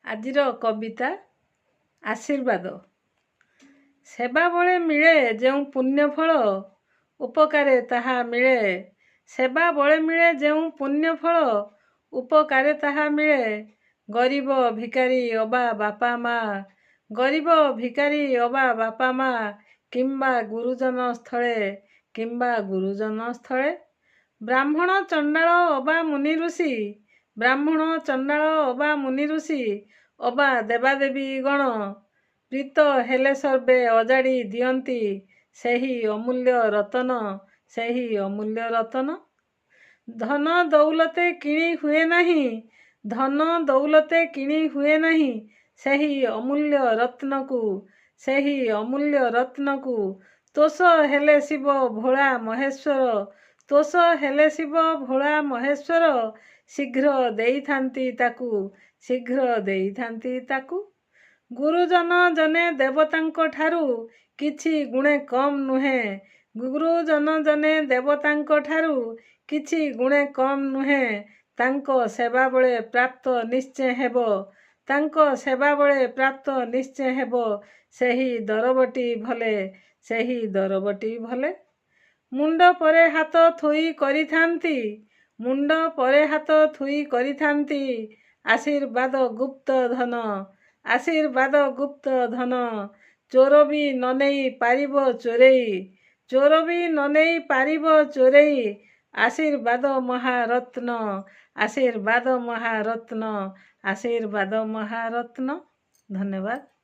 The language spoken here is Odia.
ଆଜିର କବିତା ଆଶୀର୍ବାଦ। ସେବା ବଳେ ମିଳେ ଯେଉଁ ପୁଣ୍ୟ ଫଳ, ଉପକାରେ ତାହା ମିଳେ। ସେବା ବଳେ ମିଳେ ଯେଉଁ ପୁଣ୍ୟ ଫଳ, ଉପକାରେ ତାହା ମିଳେ। ଗରିବ ଭିକାରୀ ଅବା ବାପା ମା, ଗରିବ ଭିକାରୀ ଅବା ବାପା ମା, କିମ୍ବା ଗୁରୁଜନ ସ୍ଥଳେ, କିମ୍ବା ଗୁରୁଜନ ସ୍ଥଳେ। ବ୍ରାହ୍ମଣ ଚଣ୍ଡାଳ ଅବା ମୁନି ଋଷି, ବ୍ରାହ୍ମଣ ଚଣ୍ଡାଳ ଅବା ମୁନି ଋଷି, ଅବା ଦେବାଦେବୀ ଗଣ, ପ୍ରୀତ ହେଲେ ସର୍ବେ ଅଜାଡ଼ି ଦିଅନ୍ତି ସେହି ଅମୂଲ୍ୟ ରତନ, ସେହି ଅମୂଲ୍ୟ ରତନ। ଧନ ଦୌଲତେ କିଣି ହୁଏ ନାହିଁ, ଧନ ଦୌଲତେ କିଣି ହୁଏ ନାହିଁ, ସେହି ଅମୂଲ୍ୟ ରତ୍ନକୁ, ସେହି ଅମୂଲ୍ୟ ରତ୍ନକୁ। ତୋଷ ହେଲେ ଶିବ ଭୋଳା ମହେଶ୍ୱର, ତୋଷ ହେଲେ ଶିବ ଭୋଳା ମହେଶ୍ୱର, ଶୀଘ୍ର ଦେଇଥାନ୍ତି ତାକୁ, ଶୀଘ୍ର ଦେଇଥାନ୍ତି ତାକୁ। ଗୁରୁଜନ ଜନେ ଦେବତାଙ୍କ ଠାରୁ, କିଛି ଗୁଣେ କମ୍ ନୁହେଁ। ଗୁରୁଜନ ଜନେ ଦେବତାଙ୍କ ଠାରୁ, କିଛି ଗୁଣେ କମ୍ ନୁହେଁ। ତାଙ୍କ ସେବା ବଳେ ପ୍ରାପ୍ତ ନିଶ୍ଚୟ ହେବ, ତାଙ୍କ ସେବା ବଳେ ପ୍ରାପ୍ତ ନିଶ୍ଚୟ ହେବ। ସେହି ଦରବଟି ଭଲେ, ସେହି ଦରବଟି ଭଲେ। ମୁଣ୍ଡ ପରେ ହାତ ଥୋଇ କରିଥାନ୍ତି, ମୁଣ୍ଡ ପରେ ହାତ ଥୋଇ କରିଥାନ୍ତି, ଆଶୀର୍ବାଦ ଗୁପ୍ତ ଧନ, ଆଶୀର୍ବାଦ ଗୁପ୍ତ ଧନ। ଚୋର ବି ନ ନେଇ ପାରିବ ଚୋରେଇ, ଚୋର ବି ନ ନେଇ ପାରିବ ଚୋରେଇ। ଆଶୀର୍ବାଦ ମହାରତ୍ନ, ଆଶୀର୍ବାଦ ମହାରତ୍ନ, ଆଶୀର୍ବାଦ ମହାରତ୍ନ। ଧନ୍ୟବାଦ।